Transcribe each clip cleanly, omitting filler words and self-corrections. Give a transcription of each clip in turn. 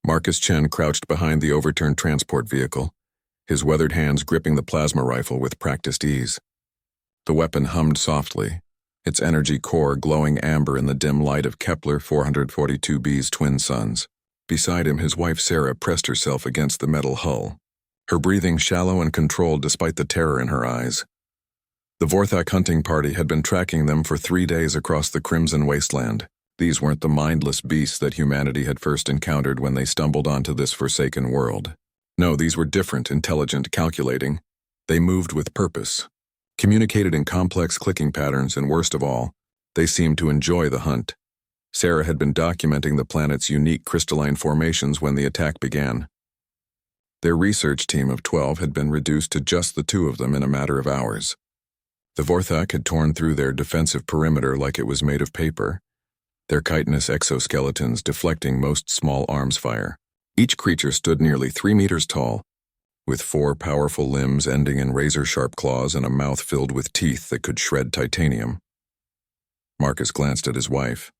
Marcus Chen crouched behind the overturned transport vehicle, his weathered hands gripping the plasma rifle with practiced ease. The weapon hummed softly, its energy core glowing amber in the dim light of Kepler 442b's twin suns. Beside him, his wife Sarah pressed herself against the metal hull, her breathing shallow and controlled despite the terror in her eyes. The Vorthak hunting party had been tracking them for 3 days across the Crimson Wasteland. These weren't the mindless beasts that humanity had first encountered when they stumbled onto this forsaken world. No, these were different, intelligent, calculating. They moved with purpose, communicated in complex clicking patterns, and worst of all, they seemed to enjoy the hunt. Sarah had been documenting the planet's unique crystalline formations when the attack began. Their research team of 12 had been reduced to just the 2 of them in a matter of hours. The Vorthak had torn through their defensive perimeter like it was made of paper, their chitinous exoskeletons deflecting most small arms fire. Each creature stood nearly 3 meters tall, with 4 powerful limbs ending in razor-sharp claws and a mouth filled with teeth that could shred titanium. Marcus glanced at his wife,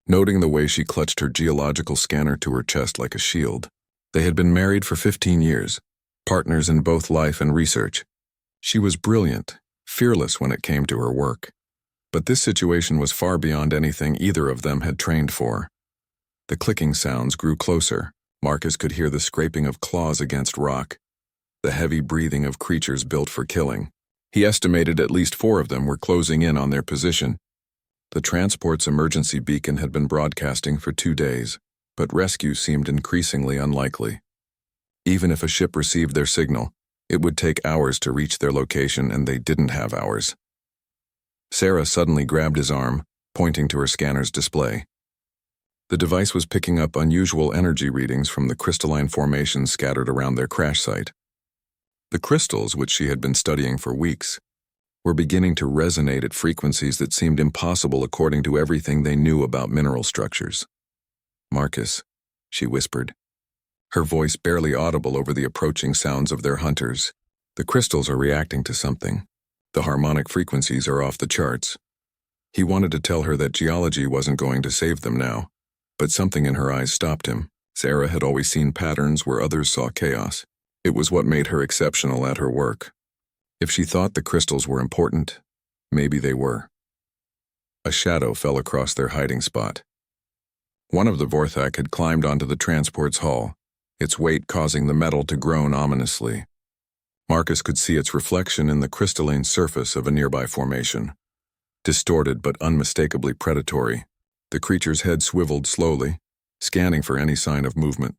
noting the way she clutched her geological scanner to her chest like a shield. They had been married for 15 years, partners in both life and research. She was brilliant, fearless when it came to her work. But this situation was far beyond anything either of them had trained for. The clicking sounds grew closer. Marcus could hear the scraping of claws against rock, the heavy breathing of creatures built for killing. He estimated at least 4 of them were closing in on their position. The transport's emergency beacon had been broadcasting for 2 days, but rescue seemed increasingly unlikely. Even if a ship received their signal, it would take hours to reach their location, and they didn't have hours. Sarah suddenly grabbed his arm, pointing to her scanner's display. The device was picking up unusual energy readings from the crystalline formations scattered around their crash site. The crystals, which she had been studying for weeks, were beginning to resonate at frequencies that seemed impossible according to everything they knew about mineral structures. "Marcus," she whispered, her voice barely audible over the approaching sounds of their hunters. "The crystals are reacting to something. The harmonic frequencies are off the charts." He wanted to tell her that geology wasn't going to save them now, but something in her eyes stopped him. Sarah had always seen patterns where others saw chaos. It was what made her exceptional at her work. If she thought the crystals were important, maybe they were. A shadow fell across their hiding spot. One of the Vorthak had climbed onto the transport's hull, its weight causing the metal to groan ominously. Marcus could see its reflection in the crystalline surface of a nearby formation. Distorted but unmistakably predatory, the creature's head swiveled slowly, scanning for any sign of movement.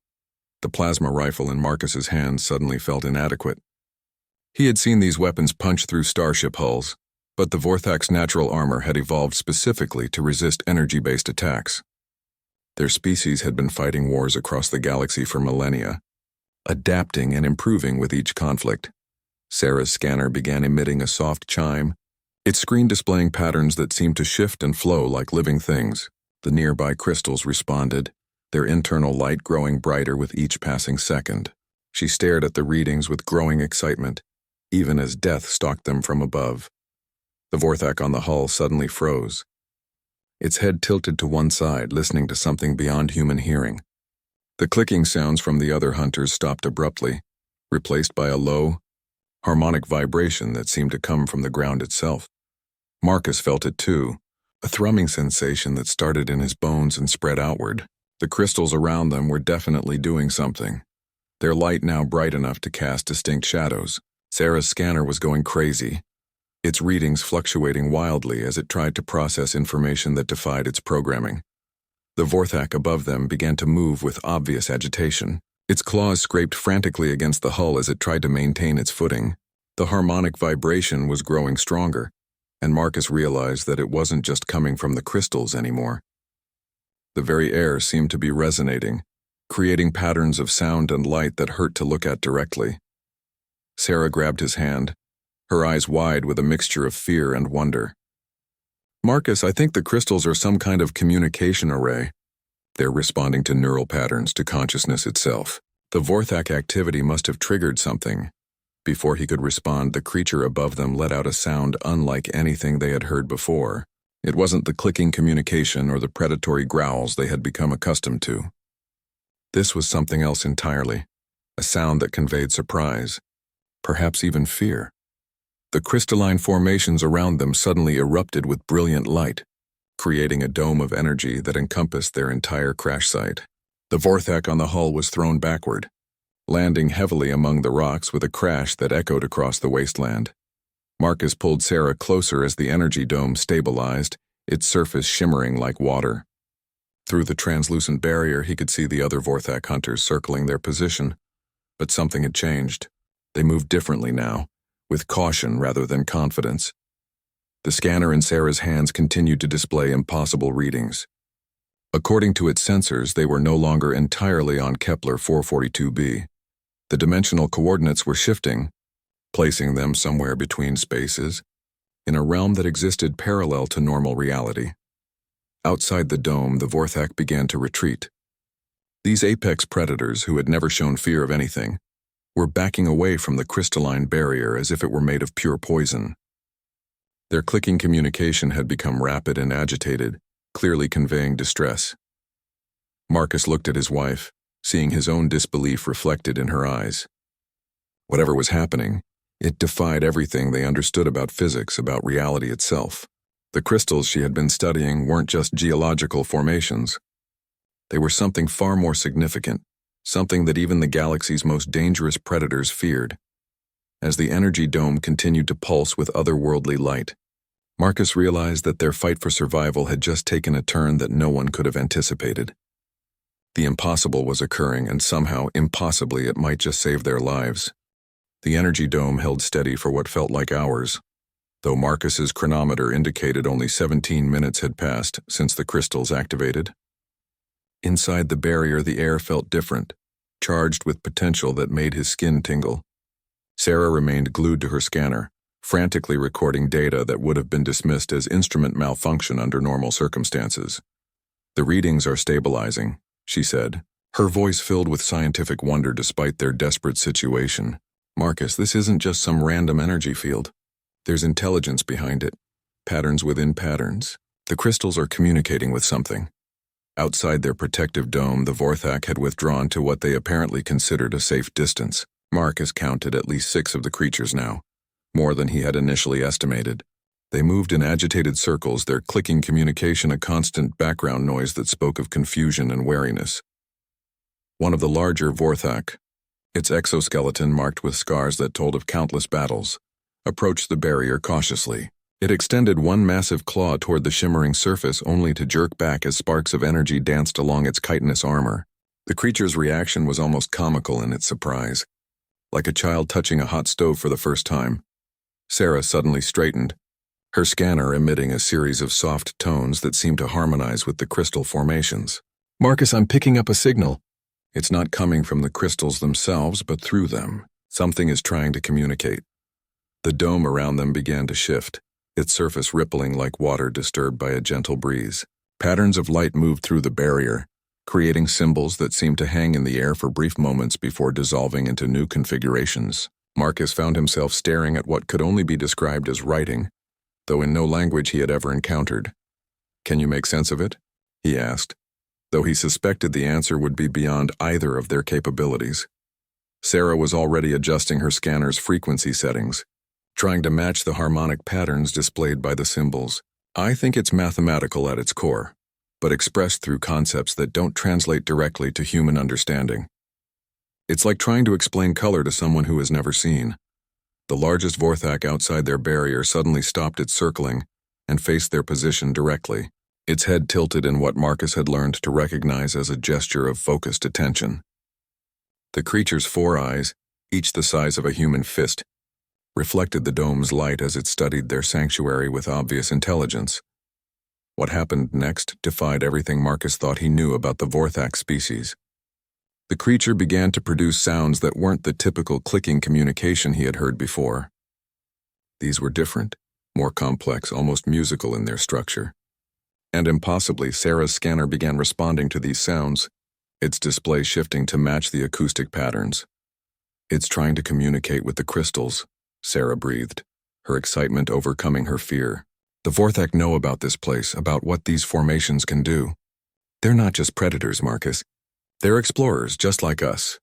The plasma rifle in Marcus's hands suddenly felt inadequate. He had seen these weapons punch through starship hulls, but the Vorthak's natural armor had evolved specifically to resist energy-based attacks. Their species had been fighting wars across the galaxy for millennia, adapting and improving with each conflict. Sarah's scanner began emitting a soft chime, its screen displaying patterns that seemed to shift and flow like living things. The nearby crystals responded, their internal light growing brighter with each passing second. She stared at the readings with growing excitement, even as death stalked them from above. The Vorthak on the hull suddenly froze, its head tilted to one side, listening to something beyond human hearing. The clicking sounds from the other hunters stopped abruptly, replaced by a low, harmonic vibration that seemed to come from the ground itself. Marcus felt it too, a thrumming sensation that started in his bones and spread outward. The crystals around them were definitely doing something, their light now bright enough to cast distinct shadows. Sarah's scanner was going crazy, its readings fluctuating wildly as it tried to process information that defied its programming. The Vorthak above them began to move with obvious agitation. Its claws scraped frantically against the hull as it tried to maintain its footing. The harmonic vibration was growing stronger, and Marcus realized that it wasn't just coming from the crystals anymore. The very air seemed to be resonating, creating patterns of sound and light that hurt to look at directly. Sarah grabbed his hand, her eyes wide with a mixture of fear and wonder. "Marcus, I think the crystals are some kind of communication array. They're responding to neural patterns, to consciousness itself. The Vorthak activity must have triggered something." Before he could respond, the creature above them let out a sound unlike anything they had heard before. It wasn't the clicking communication or the predatory growls they had become accustomed to. This was something else entirely, a sound that conveyed surprise, perhaps even fear. The crystalline formations around them suddenly erupted with brilliant light, creating a dome of energy that encompassed their entire crash site. The Vorthak on the hull was thrown backward, landing heavily among the rocks with a crash that echoed across the wasteland. Marcus pulled Sarah closer as the energy dome stabilized, its surface shimmering like water. Through the translucent barrier, he could see the other Vorthak hunters circling their position, but something had changed. They moved differently now, with caution rather than confidence. The scanner in Sarah's hands continued to display impossible readings. According to its sensors, they were no longer entirely on Kepler 442b. The dimensional coordinates were shifting, placing them somewhere between spaces, in a realm that existed parallel to normal reality. Outside the dome, the Vorthak began to retreat. These apex predators, who had never shown fear of anything, were backing away from the crystalline barrier as if it were made of pure poison. Their clicking communication had become rapid and agitated, clearly conveying distress. Marcus looked at his wife, seeing his own disbelief reflected in her eyes. Whatever was happening, it defied everything they understood about physics, about reality itself. The crystals she had been studying weren't just geological formations. They were something far more significant, something that even the galaxy's most dangerous predators feared. As the energy dome continued to pulse with otherworldly light, Marcus realized that their fight for survival had just taken a turn that no one could have anticipated. The impossible was occurring, and somehow, impossibly, it might just save their lives. The energy dome held steady for what felt like hours, though Marcus's chronometer indicated only 17 minutes had passed since the crystals activated. Inside the barrier, the air felt different, charged with potential that made his skin tingle. Sarah remained glued to her scanner, frantically recording data that would have been dismissed as instrument malfunction under normal circumstances. "The readings are stabilizing," she said, her voice filled with scientific wonder despite their desperate situation. "Marcus, this isn't just some random energy field. There's intelligence behind it, patterns within patterns. The crystals are communicating with something." Outside their protective dome, the Vorthak had withdrawn to what they apparently considered a safe distance. Marcus counted at least 6 of the creatures now, more than he had initially estimated. They moved in agitated circles, their clicking communication a constant background noise that spoke of confusion and wariness. One of the larger Vorthak, its exoskeleton marked with scars that told of countless battles, approached the barrier cautiously. It extended one massive claw toward the shimmering surface only to jerk back as sparks of energy danced along its chitinous armor. The creature's reaction was almost comical in its surprise, like a child touching a hot stove for the first time. Sarah suddenly straightened, her scanner emitting a series of soft tones that seemed to harmonize with the crystal formations. "Marcus, I'm picking up a signal. It's not coming from the crystals themselves, but through them. Something is trying to communicate." The dome around them began to shift, its surface rippling like water disturbed by a gentle breeze. Patterns of light moved through the barrier, creating symbols that seemed to hang in the air for brief moments before dissolving into new configurations. Marcus found himself staring at what could only be described as writing, though in no language he had ever encountered. "Can you make sense of it?" he asked, though he suspected the answer would be beyond either of their capabilities. Sarah was already adjusting her scanner's frequency settings, trying to match the harmonic patterns displayed by the symbols. "I think it's mathematical at its core, but expressed through concepts that don't translate directly to human understanding. It's like trying to explain color to someone who has never seen." The largest Vorthak outside their barrier suddenly stopped its circling and faced their position directly, its head tilted in what Marcus had learned to recognize as a gesture of focused attention. The creature's 4 eyes, each the size of a human fist, reflected the dome's light as it studied their sanctuary with obvious intelligence. What happened next defied everything Marcus thought he knew about the Vorthak species. The creature began to produce sounds that weren't the typical clicking communication he had heard before. These were different, more complex, almost musical in their structure. And impossibly, Sarah's scanner began responding to these sounds, its display shifting to match the acoustic patterns. "It's trying to communicate with the crystals," Sarah breathed, her excitement overcoming her fear. "The Vorthak know about this place, about what these formations can do. They're not just predators, Marcus. They're explorers, just like us.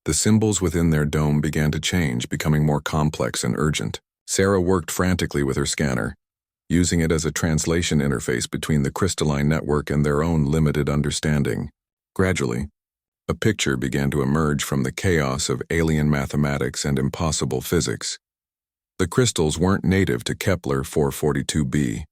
The symbols within their dome began to change, becoming more complex and urgent. Sarah worked frantically with her scanner, using it as a translation interface between the crystalline network and their own limited understanding. Gradually, a picture began to emerge from the chaos of alien mathematics and impossible physics. The crystals weren't native to Kepler 442b.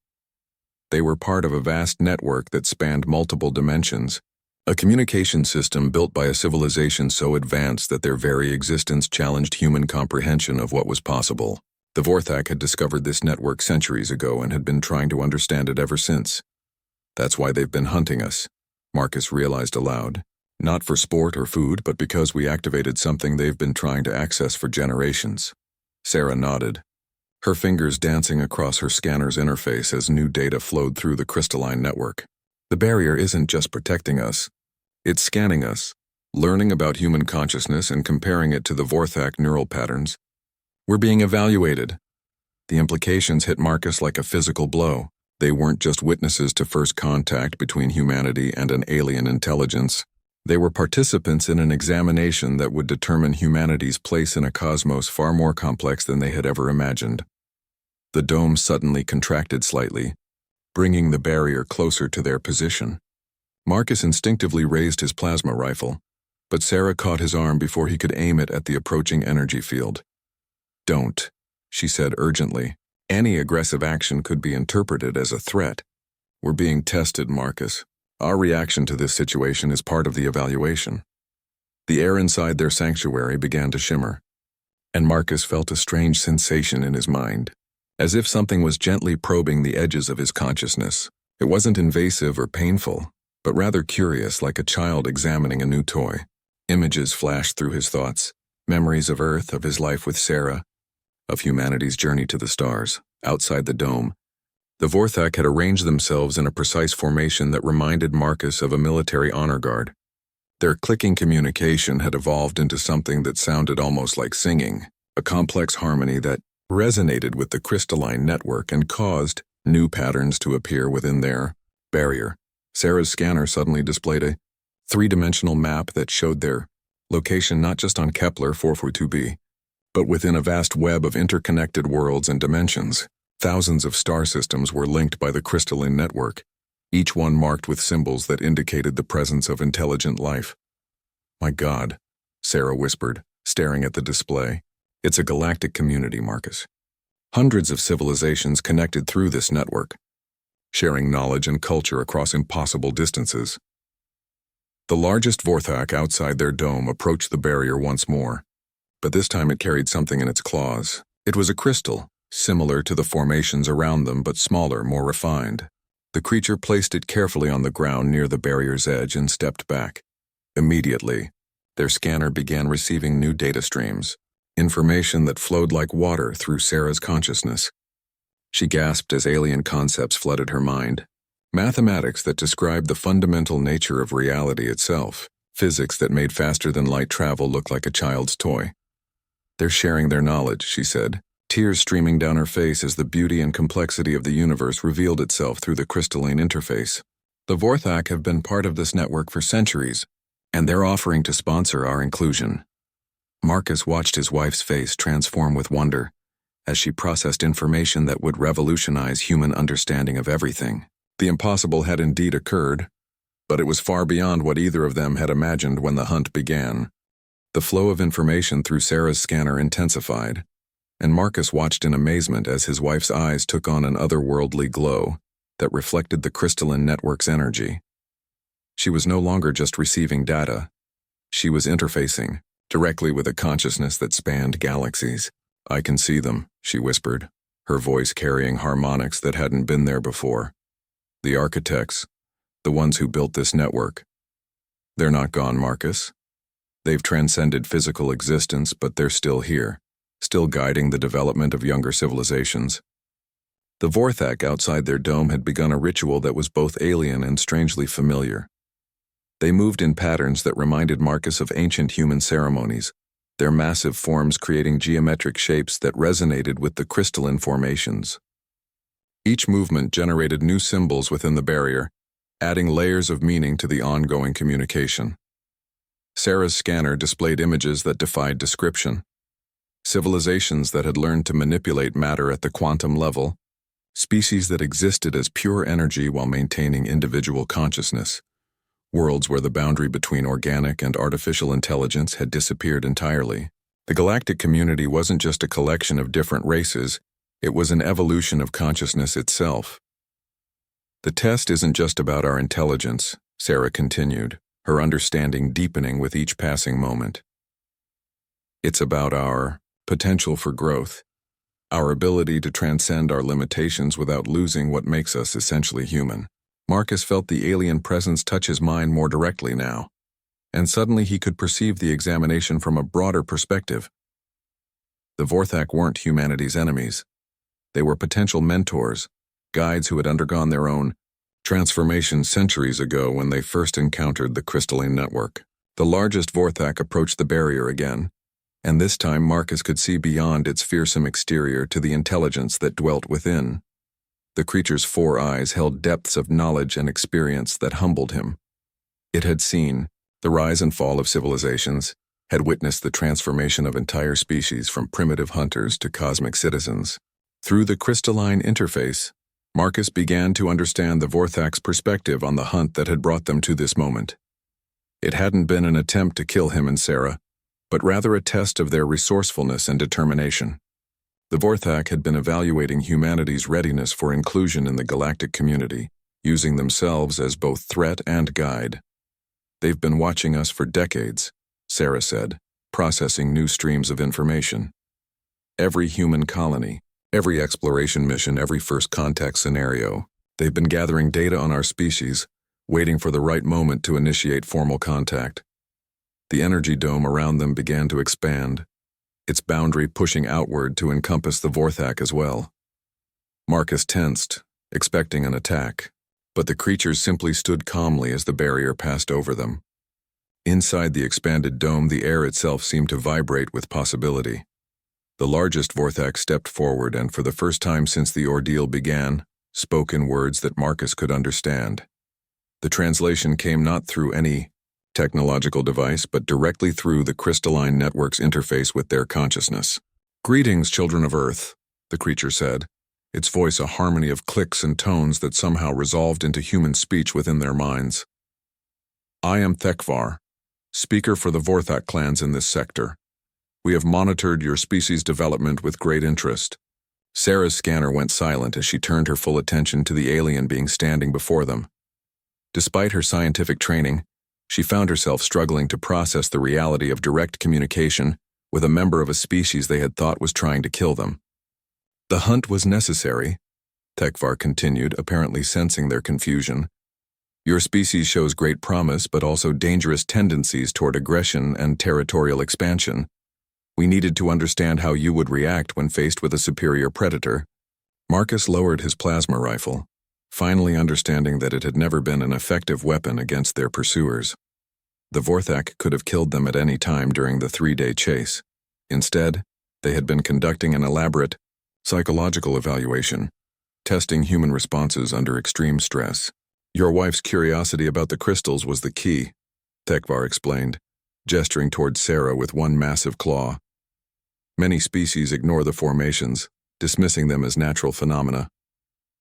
They were part of a vast network that spanned multiple dimensions, a communication system built by a civilization so advanced that their very existence challenged human comprehension of what was possible. The Vorthak had discovered this network centuries ago and had been trying to understand it ever since. That's why they've been hunting us, Marcus realized aloud. Not for sport or food, but because we activated something they've been trying to access for generations. Sarah nodded, her fingers dancing across her scanner's interface as new data flowed through the crystalline network. The barrier isn't just protecting us, it's scanning us, learning about human consciousness and comparing it to the Vorthak neural patterns. We're being evaluated. The implications hit Marcus like a physical blow. They weren't just witnesses to first contact between humanity and an alien intelligence. They were participants in an examination that would determine humanity's place in a cosmos far more complex than they had ever imagined. The dome suddenly contracted slightly, bringing the barrier closer to their position. Marcus instinctively raised his plasma rifle, but Sarah caught his arm before he could aim it at the approaching energy field. "Don't," she said urgently. "Any aggressive action could be interpreted as a threat. We're being tested, Marcus. Our reaction to this situation is part of the evaluation." The air inside their sanctuary began to shimmer, and Marcus felt a strange sensation in his mind, as if something was gently probing the edges of his consciousness. It wasn't invasive or painful, but rather curious, like a child examining a new toy. Images flashed through his thoughts, memories of Earth, of his life with Sarah, of humanity's journey to the stars. Outside the dome, the Vorthak had arranged themselves in a precise formation that reminded Marcus of a military honor guard. Their clicking communication had evolved into something that sounded almost like singing, a complex harmony that resonated with the crystalline network and caused new patterns to appear within their barrier. Sarah's scanner suddenly displayed a three-dimensional map that showed their location not just on Kepler 442b, but within a vast web of interconnected worlds and dimensions. Thousands of star systems were linked by the crystalline network, each one marked with symbols that indicated the presence of intelligent life. "My God," Sarah whispered, staring at the display. "It's a galactic community, Marcus. Hundreds of civilizations connected through this network, sharing knowledge and culture across impossible distances." The largest Vorthak outside their dome approached the barrier once more, but this time it carried something in its claws. It was a crystal, similar to the formations around them but smaller, more refined. The creature placed it carefully on the ground near the barrier's edge and stepped back. Immediately, their scanner began receiving new data streams, information that flowed like water through Sarah's consciousness. She gasped as alien concepts flooded her mind. Mathematics that described the fundamental nature of reality itself, physics that made faster-than-light travel look like a child's toy. "They're sharing their knowledge," she said, tears streaming down her face as the beauty and complexity of the universe revealed itself through the crystalline interface. "The Vorthak have been part of this network for centuries, and they're offering to sponsor our inclusion." Marcus watched his wife's face transform with wonder as she processed information that would revolutionize human understanding of everything. The impossible had indeed occurred, but it was far beyond what either of them had imagined when the hunt began. The flow of information through Sarah's scanner intensified, and Marcus watched in amazement as his wife's eyes took on an otherworldly glow that reflected the crystalline network's energy. She was no longer just receiving data. She was interfacing directly with a consciousness that spanned galaxies. "I can see them," she whispered, her voice carrying harmonics that hadn't been there before. "The architects, the ones who built this network. They're not gone, Marcus. They've transcended physical existence, but they're still here, still guiding the development of younger civilizations." The Vorthak outside their dome had begun a ritual that was both alien and strangely familiar. They moved in patterns that reminded Marcus of ancient human ceremonies, their massive forms creating geometric shapes that resonated with the crystalline formations. Each movement generated new symbols within the barrier, adding layers of meaning to the ongoing communication. Sarah's scanner displayed images that defied description. Civilizations that had learned to manipulate matter at the quantum level, species that existed as pure energy while maintaining individual consciousness, worlds where the boundary between organic and artificial intelligence had disappeared entirely. The galactic community wasn't just a collection of different races, it was an evolution of consciousness itself. The test isn't just about our intelligence, Sarah continued, her understanding deepening with each passing moment. It's about our potential for growth, our ability to transcend our limitations without losing what makes us essentially human. Marcus felt the alien presence touch his mind more directly now, and suddenly he could perceive the examination from a broader perspective. The Vorthak weren't humanity's enemies. They were potential mentors, guides who had undergone their own transformation centuries ago when they first encountered the crystalline network. The largest Vorthak approached the barrier again, and this time Marcus could see beyond its fearsome exterior to the intelligence that dwelt within. The creature's 4 eyes held depths of knowledge and experience that humbled him. It had seen the rise and fall of civilizations, had witnessed the transformation of entire species from primitive hunters to cosmic citizens. Through the crystalline interface, Marcus began to understand the Vorthak's perspective on the hunt that had brought them to this moment. It hadn't been an attempt to kill him and Sarah, but rather a test of their resourcefulness and determination. The Vorthak had been evaluating humanity's readiness for inclusion in the galactic community, using themselves as both threat and guide. They've been watching us for decades, Sarah said, processing new streams of information. Every human colony, every exploration mission, every first contact scenario, they've been gathering data on our species, waiting for the right moment to initiate formal contact. The energy dome around them began to expand, its boundary pushing outward to encompass the Vorthak as well. Marcus tensed, expecting an attack, but the creatures simply stood calmly as the barrier passed over them. Inside the expanded dome, the air itself seemed to vibrate with possibility. The largest Vorthak stepped forward and, for the first time since the ordeal began, spoke in words that Marcus could understand. The translation came not through any technological device, but directly through the crystalline network's interface with their consciousness. "Greetings, children of Earth," the creature said, its voice a harmony of clicks and tones that somehow resolved into human speech within their minds. "I am Thekvar, speaker for the Vorthak clans in this sector. We have monitored your species' development with great interest." Sarah's scanner went silent as she turned her full attention to the alien being standing before them. Despite her scientific training, she found herself struggling to process the reality of direct communication with a member of a species they had thought was trying to kill them. "The hunt was necessary," Thekvar continued, apparently sensing their confusion. "Your species shows great promise but also dangerous tendencies toward aggression and territorial expansion. We needed to understand how you would react when faced with a superior predator." Marcus lowered his plasma rifle, finally understanding that it had never been an effective weapon against their pursuers. The Vorthak could have killed them at any time during the 3-day chase. Instead, they had been conducting an elaborate psychological evaluation, testing human responses under extreme stress. "Your wife's curiosity about the crystals was the key," Thekvar explained, gesturing towards Sarah with one massive claw. "Many species ignore the formations, dismissing them as natural phenomena.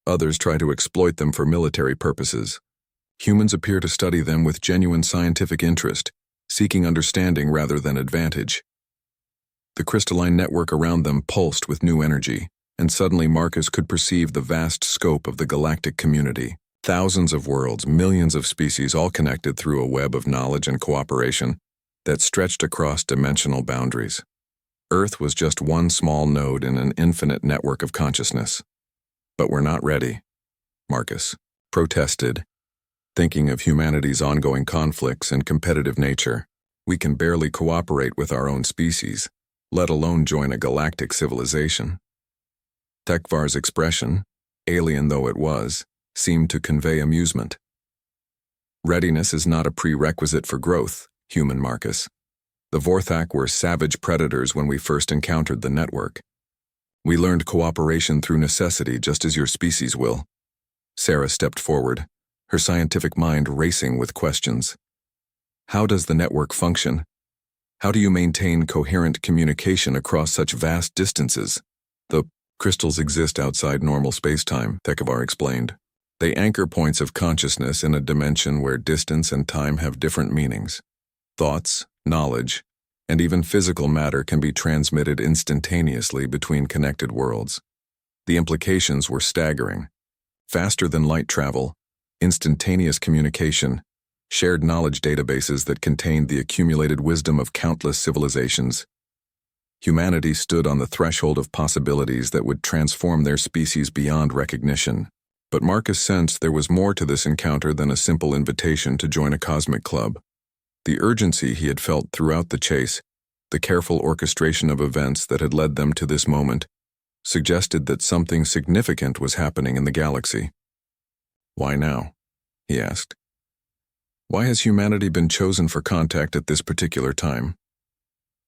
Others try to exploit them for military purposes. Humans appear to study them with genuine scientific interest, seeking understanding rather than advantage." The crystalline network around them pulsed with new energy, and suddenly Marcus could perceive the vast scope of the galactic community. Thousands of worlds, millions of species, all connected through a web of knowledge and cooperation that stretched across dimensional boundaries. Earth was just one small node in an infinite network of consciousness. "But we're not ready," Marcus protested, thinking of humanity's ongoing conflicts and competitive nature. "We can barely cooperate with our own species, let alone join a galactic civilization." Thekvar's expression, alien though it was, seemed to convey amusement. "Readiness is not a prerequisite for growth, human Marcus. The Vorthak were savage predators when we first encountered the network. We learned cooperation through necessity just as your species will." Sarah stepped forward, her scientific mind racing with questions. How does the network function? How do you maintain coherent communication across such vast distances? The crystals exist outside normal space-time, HFY explained. They anchor points of consciousness in a dimension where distance and time have different meanings. Thoughts, knowledge, and even physical matter can be transmitted instantaneously between connected worlds. The implications were staggering. Faster than light travel, instantaneous communication, shared knowledge databases that contained the accumulated wisdom of countless civilizations. Humanity stood on the threshold of possibilities that would transform their species beyond recognition. But Marcus sensed there was more to this encounter than a simple invitation to join a cosmic club. The urgency he had felt throughout the chase, the careful orchestration of events that had led them to this moment, suggested that something significant was happening in the galaxy. "Why now?" he asked. "Why has humanity been chosen for contact at this particular time?"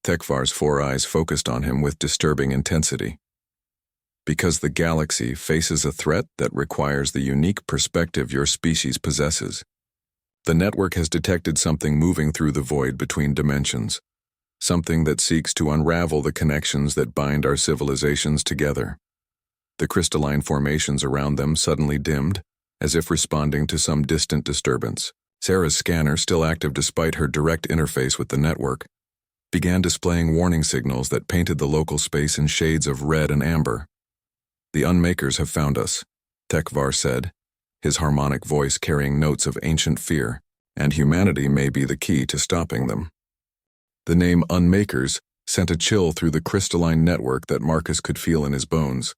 HFY's 4 eyes focused on him with disturbing intensity. "Because the galaxy faces a threat that requires the unique perspective your species possesses. The network has detected something moving through the void between dimensions, something that seeks to unravel the connections that bind our civilizations together." The crystalline formations around them suddenly dimmed, as if responding to some distant disturbance. Sarah's scanner, still active despite her direct interface with the network, began displaying warning signals that painted the local space in shades of red and amber. "The Unmakers have found us," HFY said, his harmonic voice carrying notes of ancient fear, "and humanity may be the key to stopping them." The name Unmakers sent a chill through the crystalline network that Marcus could feel in his bones.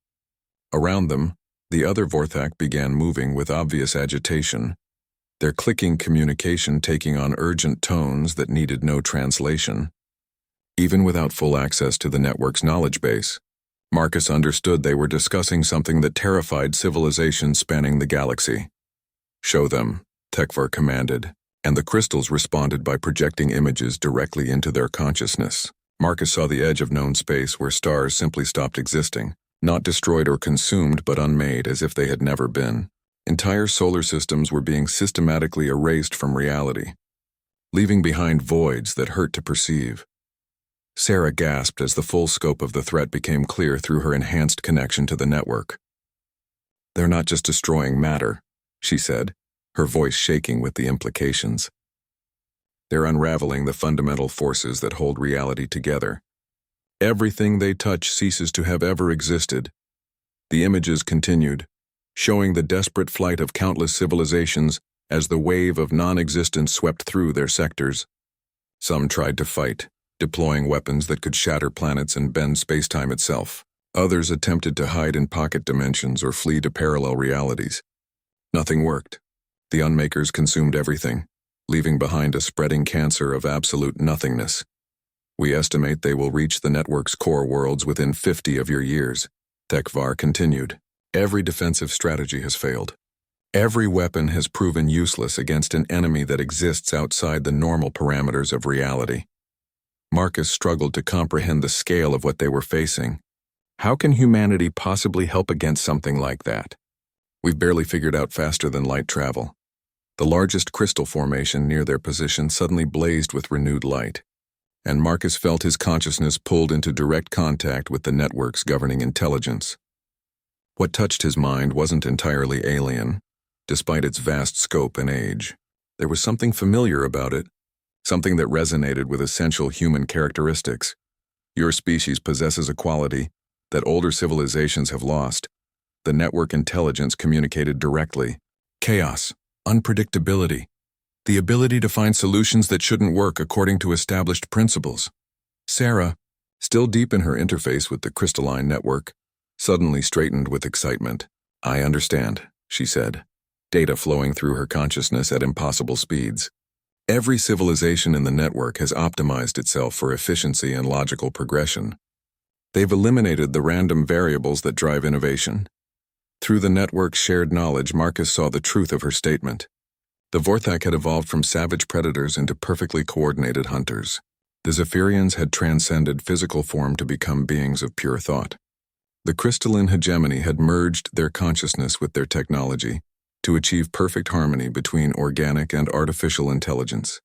Around them, the other Vorthak began moving with obvious agitation, their clicking communication taking on urgent tones that needed no translation. Even without full access to the network's knowledge base, Marcus understood they were discussing something that terrified civilizations spanning the galaxy. "Show them," HFY commanded, and the crystals responded by projecting images directly into their consciousness. Marcus saw the edge of known space where stars simply stopped existing, not destroyed or consumed but unmade as if they had never been. Entire solar systems were being systematically erased from reality, leaving behind voids that hurt to perceive. Sarah gasped as the full scope of the threat became clear through her enhanced connection to the network. "They're not just destroying matter," she said, her voice shaking with the implications. "They're unraveling the fundamental forces that hold reality together. Everything they touch ceases to have ever existed." The images continued, showing the desperate flight of countless civilizations as the wave of non-existence swept through their sectors. Some tried to fight, deploying weapons that could shatter planets and bend space-time itself. Others attempted to hide in pocket dimensions or flee to parallel realities. Nothing worked. The Unmakers consumed everything, leaving behind a spreading cancer of absolute nothingness. "We estimate they will reach the network's core worlds within 50 of your years," HFY continued. "Every defensive strategy has failed. Every weapon has proven useless against an enemy that exists outside the normal parameters of reality." Marcus struggled to comprehend the scale of what they were facing. How can humanity possibly help against something like that? "We've barely figured out faster than light travel." The largest crystal formation near their position suddenly blazed with renewed light, and Marcus felt his consciousness pulled into direct contact with the network's governing intelligence. What touched his mind wasn't entirely alien, despite its vast scope and age. There was something familiar about it, something that resonated with essential human characteristics. "Your species possesses a quality that older civilizations have lost." The network intelligence communicated directly. "Chaos, unpredictability, the ability to find solutions that shouldn't work according to established principles." Sarah, still deep in her interface with the crystalline network, suddenly straightened with excitement. "I understand," she said, data flowing through her consciousness at impossible speeds. "Every civilization in the network has optimized itself for efficiency and logical progression. They've eliminated the random variables that drive innovation." Through the network's shared knowledge, Marcus saw the truth of her statement. The Vorthak had evolved from savage predators into perfectly coordinated hunters. The Zephyrians had transcended physical form to become beings of pure thought. The crystalline hegemony had merged their consciousness with their technology to achieve perfect harmony between organic and artificial intelligence.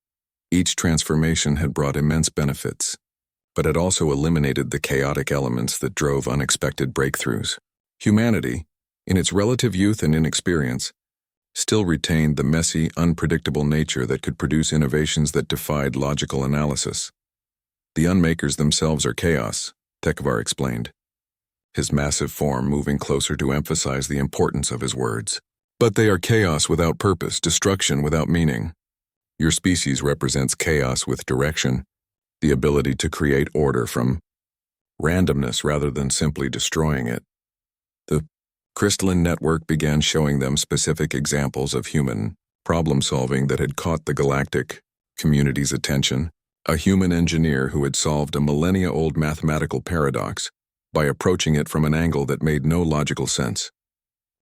Each transformation had brought immense benefits, but had also eliminated the chaotic elements that drove unexpected breakthroughs. Humanity, in its relative youth and inexperience, still retained the messy, unpredictable nature that could produce innovations that defied logical analysis. The Unmakers themselves are chaos, Tekvar explained, his massive form moving closer to emphasize the importance of his words. But they are chaos without purpose, destruction without meaning. Your species represents chaos with direction, the ability to create order from randomness rather than simply destroying it. The crystalline network began showing them specific examples of human problem-solving that had caught the galactic community's attention. A human engineer who had solved a millennia-old mathematical paradox by approaching it from an angle that made no logical sense.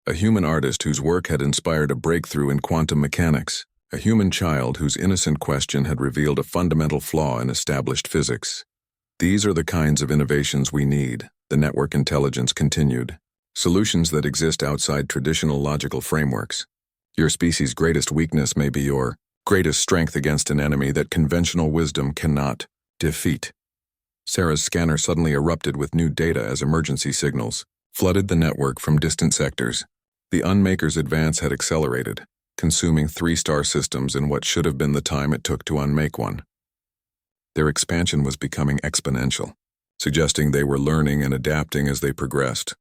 A human artist whose work had inspired a breakthrough in quantum mechanics. A human child whose innocent question had revealed a fundamental flaw in established physics. These are the kinds of innovations we need, the network intelligence continued. Solutions that exist outside traditional logical frameworks. Your species' greatest weakness may be your greatest strength against an enemy that conventional wisdom cannot defeat. Sarah's scanner suddenly erupted with new data as emergency signals flooded the network from distant sectors. The Unmakers' advance had accelerated, consuming 3-star systems in what should have been the time it took to unmake one. Their expansion was becoming exponential, suggesting they were learning and adapting as they progressed.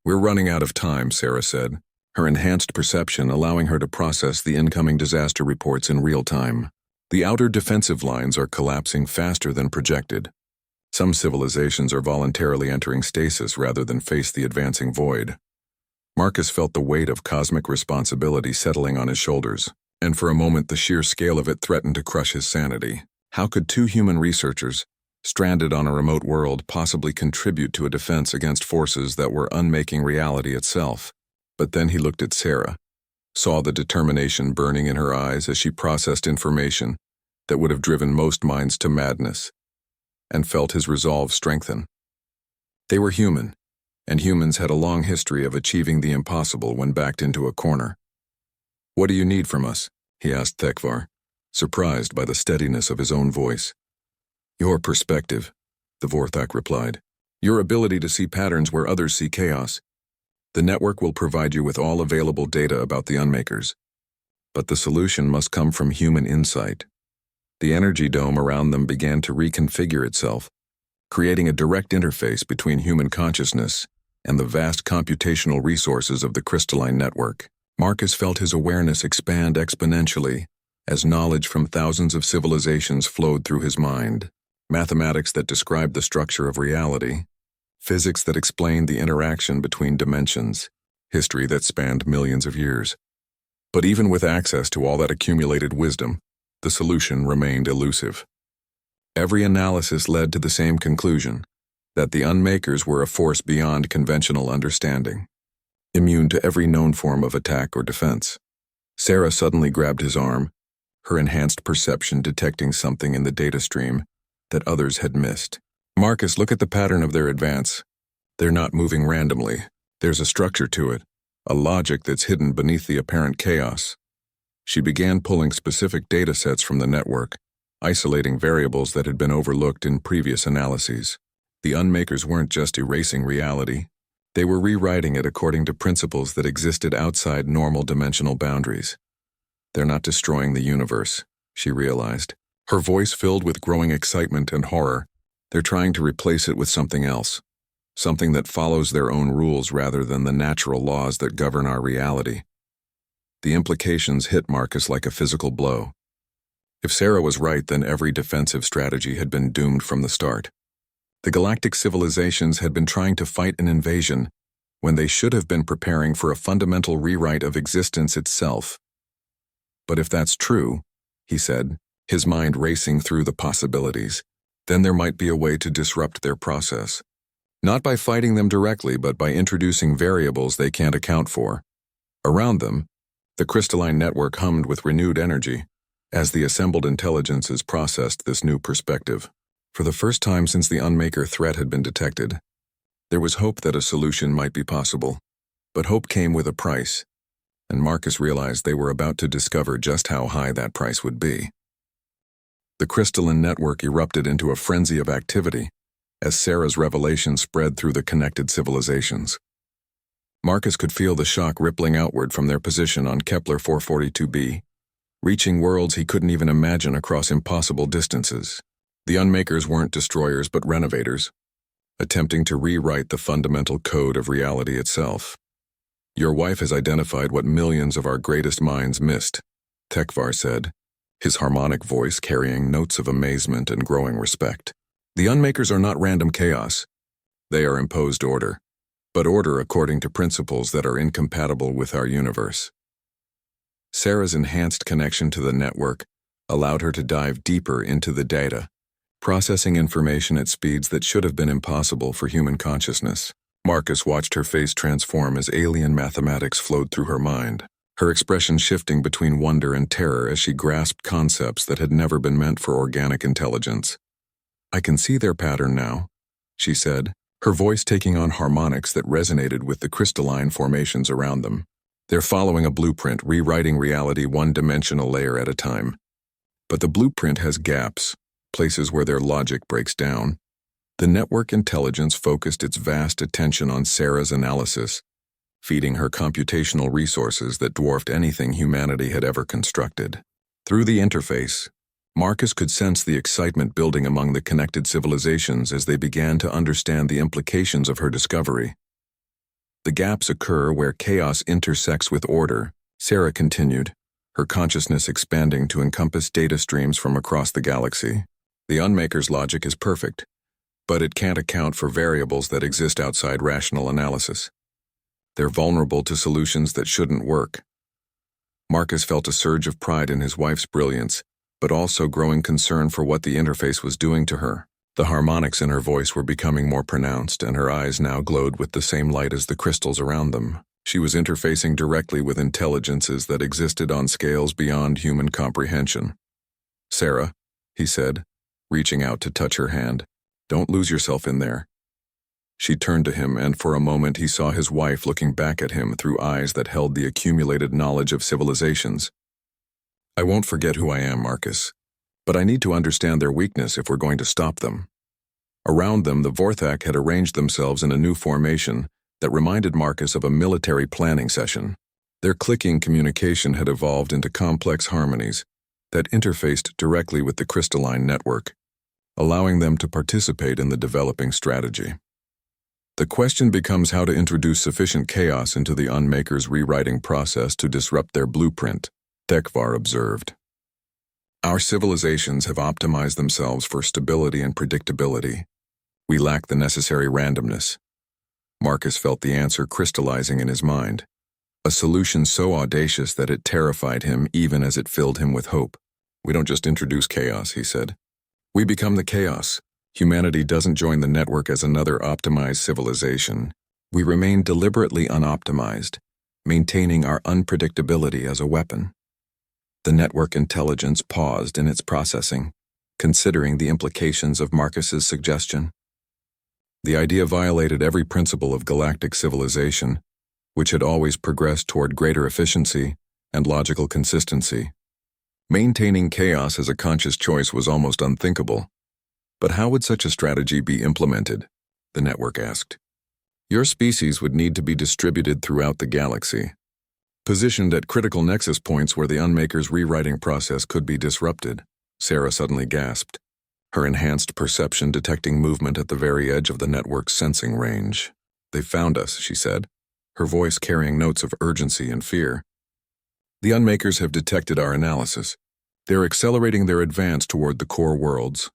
"We're running out of time," Sarah said, her enhanced perception allowing her to process the incoming disaster reports in real time. The outer defensive lines are collapsing faster than projected. Some civilizations are voluntarily entering stasis rather than face the advancing void. Marcus felt the weight of cosmic responsibility settling on his shoulders, and for a moment the sheer scale of it threatened to crush his sanity. How could 2 human researchers, stranded on a remote world, possibly contribute to a defense against forces that were unmaking reality itself? But then he looked at Sarah, saw the determination burning in her eyes as she processed information that would have driven most minds to madness, and felt his resolve strengthen. They were human, and humans had a long history of achieving the impossible when backed into a corner. "What do you need from us?" he asked Tekvar, surprised by the steadiness of his own voice. "Your perspective," the Vorthak replied. "Your ability to see patterns where others see chaos. The network will provide you with all available data about the Unmakers. But the solution must come from human insight." The energy dome around them began to reconfigure itself, creating a direct interface between human consciousness and the vast computational resources of the crystalline network. Marcus felt his awareness expand exponentially as knowledge from thousands of civilizations flowed through his mind. Mathematics that described the structure of reality, physics that explained the interaction between dimensions, history that spanned millions of years. But even with access to all that accumulated wisdom, the solution remained elusive. Every analysis led to the same conclusion, that the Unmakers were a force beyond conventional understanding, immune to every known form of attack or defense. Sarah suddenly grabbed his arm, her enhanced perception detecting something in the data stream that others had missed. "Marcus, look at the pattern of their advance. They're not moving randomly. There's a structure to it, a logic that's hidden beneath the apparent chaos." She began pulling specific data sets from the network, isolating variables that had been overlooked in previous analyses. The Unmakers weren't just erasing reality, they were rewriting it according to principles that existed outside normal dimensional boundaries. "They're not destroying the universe," she realized, her voice filled with growing excitement and horror. "They're trying to replace it with something else, something that follows their own rules rather than the natural laws that govern our reality." The implications hit Marcus like a physical blow. If Sarah was right, then every defensive strategy had been doomed from the start. The galactic civilizations had been trying to fight an invasion when they should have been preparing for a fundamental rewrite of existence itself. "But if that's true," he said, his mind racing through the possibilities, "then there might be a way to disrupt their process. Not by fighting them directly, but by introducing variables they can't account for." Around them, the crystalline network hummed with renewed energy as the assembled intelligences processed this new perspective. For the first time since the Unmaker threat had been detected, there was hope that a solution might be possible. But hope came with a price, and Marcus realized they were about to discover just how high that price would be. The crystalline network erupted into a frenzy of activity as Sarah's revelation spread through the connected civilizations. Marcus could feel the shock rippling outward from their position on Kepler 442b, reaching worlds he couldn't even imagine across impossible distances. The Unmakers weren't destroyers but renovators, attempting to rewrite the fundamental code of reality itself. "Your wife has identified what millions of our greatest minds missed," Tekvar said, his harmonic voice carrying notes of amazement and growing respect. "The Unmakers are not random chaos. They are imposed order, but order according to principles that are incompatible with our universe." Sarah's enhanced connection to the network allowed her to dive deeper into the data, processing information at speeds that should have been impossible for human consciousness. Marcus watched her face transform as alien mathematics flowed through her mind, her expression shifting between wonder and terror as she grasped concepts that had never been meant for organic intelligence. "I can see their pattern now," she said, her voice taking on harmonics that resonated with the crystalline formations around them. "They're following a blueprint, rewriting reality one-dimensional layer at a time. But the blueprint has gaps, places where their logic breaks down." The network intelligence focused its vast attention on Sarah's analysis, feeding her computational resources that dwarfed anything humanity had ever constructed. Through the interface, Marcus could sense the excitement building among the connected civilizations as they began to understand the implications of her discovery. "The gaps occur where chaos intersects with order," Sarah continued, her consciousness expanding to encompass data streams from across the galaxy. "The Unmaker's logic is perfect, but it can't account for variables that exist outside rational analysis. They're vulnerable to solutions that shouldn't work." Marcus felt a surge of pride in his wife's brilliance, but also growing concern for what the interface was doing to her. The harmonics in her voice were becoming more pronounced, and her eyes now glowed with the same light as the crystals around them. She was interfacing directly with intelligences that existed on scales beyond human comprehension. "Sarah," he said, reaching out to touch her hand, "don't lose yourself in there." She turned to him, and for a moment he saw his wife looking back at him through eyes that held the accumulated knowledge of civilizations. "I won't forget who I am, Marcus, but I need to understand their weakness if we're going to stop them." Around them, the Vorthak had arranged themselves in a new formation that reminded Marcus of a military planning session. Their clicking communication had evolved into complex harmonies that interfaced directly with the crystalline network, allowing them to participate in the developing strategy. "The question becomes how to introduce sufficient chaos into the Unmaker's rewriting process to disrupt their blueprint," Tekvar observed. "Our civilizations have optimized themselves for stability and predictability. We lack the necessary randomness." Marcus felt the answer crystallizing in his mind, a solution so audacious that it terrified him even as it filled him with hope. "We don't just introduce chaos," he said. "We become the chaos. Humanity doesn't join the network as another optimized civilization. We remain deliberately unoptimized, maintaining our unpredictability as a weapon." The network intelligence paused in its processing, considering the implications of Marcus's suggestion. The idea violated every principle of galactic civilization, which had always progressed toward greater efficiency and logical consistency. Maintaining chaos as a conscious choice was almost unthinkable. But how would such a strategy be implemented? The network asked. "Your species would need to be distributed throughout the galaxy, positioned at critical nexus points where the Unmaker's rewriting process could be disrupted," Sarah suddenly gasped, her enhanced perception detecting movement at the very edge of the network's sensing range. "They found us," she said, her voice carrying notes of urgency and fear. "The Unmakers have detected our analysis. They're accelerating their advance toward the core worlds."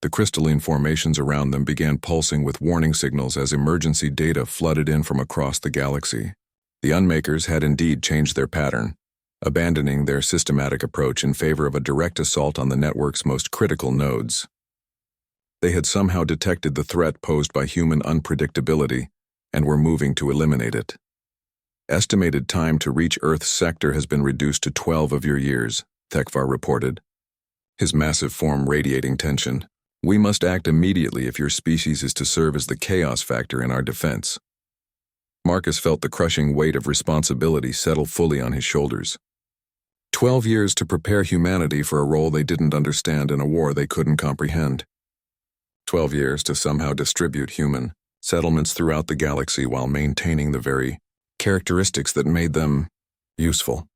The crystalline formations around them began pulsing with warning signals as emergency data flooded in from across the galaxy. The Unmakers had indeed changed their pattern, abandoning their systematic approach in favor of a direct assault on the network's most critical nodes. They had somehow detected the threat posed by human unpredictability and were moving to eliminate it. "Estimated time to reach Earth's sector has been reduced to 12 of your years," Tekvar reported, his massive form radiating tension. "We must act immediately if your species is to serve as the chaos factor in our defense." Marcus felt the crushing weight of responsibility settle fully on his shoulders. 12 years to prepare humanity for a role they didn't understand in a war they couldn't comprehend. 12 years to somehow distribute human settlements throughout the galaxy while maintaining the very characteristics that made them useful.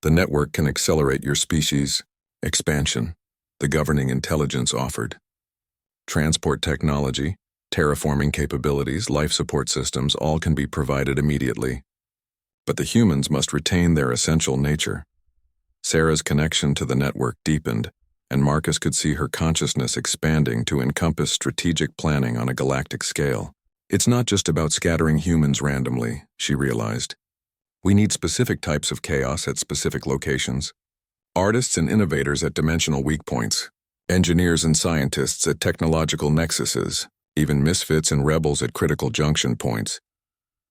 The network can accelerate your species' expansion, the governing intelligence offered. Transport technology, terraforming capabilities, life support systems, all can be provided immediately. But the humans must retain their essential nature. Sarah's connection to the network deepened, and Marcus could see her consciousness expanding to encompass strategic planning on a galactic scale. It's not just about scattering humans randomly, she realized. We need specific types of chaos at specific locations. Artists and innovators at dimensional weak points. Engineers and scientists at technological nexuses. Even misfits and rebels at critical junction points.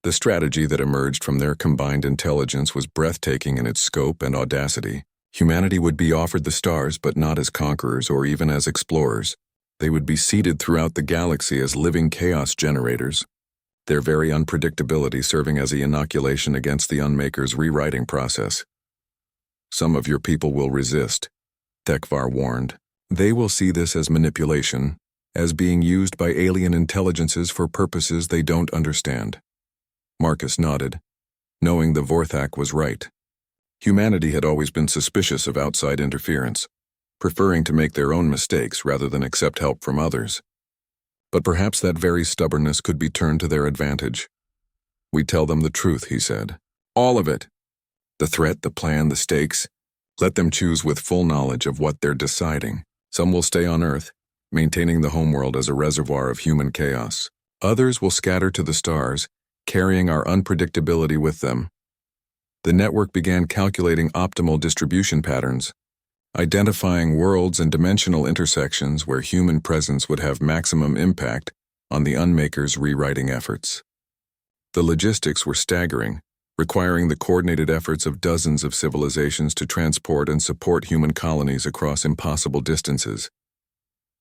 The strategy that emerged from their combined intelligence was breathtaking in its scope and audacity. Humanity would be offered the stars, but not as conquerors or even as explorers. They would be seeded throughout the galaxy as living chaos generators, their very unpredictability serving as an inoculation against the Unmaker's rewriting process. Some of your people will resist, Tekvar warned. They will see this as manipulation, as being used by alien intelligences for purposes they don't understand. Marcus nodded, knowing the Vorthak was right. Humanity had always been suspicious of outside interference, preferring to make their own mistakes rather than accept help from others. But perhaps that very stubbornness could be turned to their advantage. We tell them the truth, he said. All of it. The threat, the plan, the stakes. Let them choose with full knowledge of what they're deciding. Some will stay on Earth, maintaining the homeworld as a reservoir of human chaos. Others will scatter to the stars, carrying our unpredictability with them. The network began calculating optimal distribution patterns, identifying worlds and dimensional intersections where human presence would have maximum impact on the Unmaker's rewriting efforts. The logistics were staggering, requiring the coordinated efforts of dozens of civilizations to transport and support human colonies across impossible distances.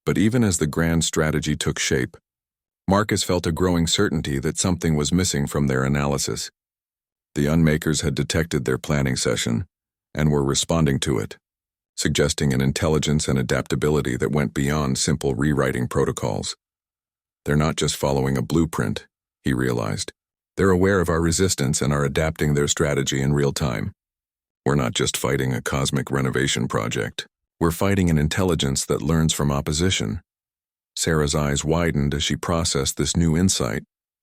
But even as the grand strategy took shape, Marcus felt a growing certainty that something was missing from their analysis. The Unmakers had detected their planning session and were responding to it, suggesting an intelligence and adaptability that went beyond simple rewriting protocols. They're not just following a blueprint, he realized. They're aware of our resistance and are adapting their strategy in real time. We're not just fighting a cosmic renovation project. We're fighting an intelligence that learns from opposition. Sarah's eyes widened as she processed this new insight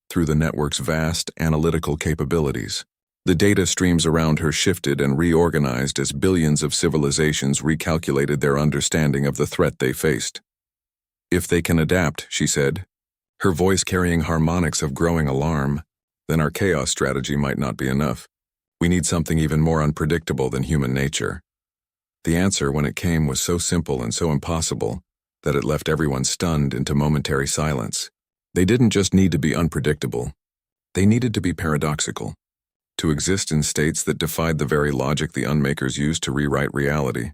through the network's vast analytical capabilities. The data streams around her shifted and reorganized as billions of civilizations recalculated their understanding of the threat they faced. If they can adapt, she said, her voice carrying harmonics of growing alarm, then our chaos strategy might not be enough. We need something even more unpredictable than human nature. The answer, when it came, was so simple and so impossible that it left everyone stunned into momentary silence. They didn't just need to be unpredictable. They needed to be paradoxical, to exist in states that defied the very logic the Unmakers used to rewrite reality.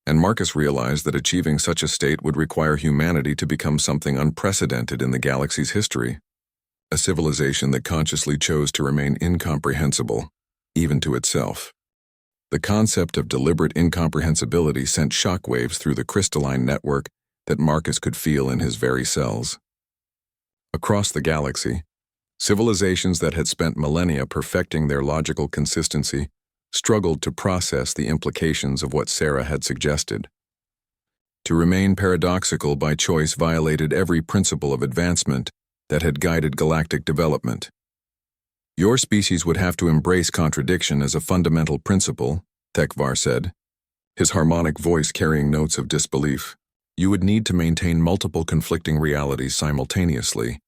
And Marcus realized that achieving such a state would require humanity to become something unprecedented in the galaxy's history. A civilization that consciously chose to remain incomprehensible, even to itself. The concept of deliberate incomprehensibility sent shockwaves through the crystalline network that Marcus could feel in his very cells. Across the galaxy, civilizations that had spent millennia perfecting their logical consistency struggled to process the implications of what Sarah had suggested. To remain paradoxical by choice violated every principle of advancement that had guided galactic development. Your species would have to embrace contradiction as a fundamental principle, Tekvar said, his harmonic voice carrying notes of disbelief. You would need to maintain multiple conflicting realities simultaneously,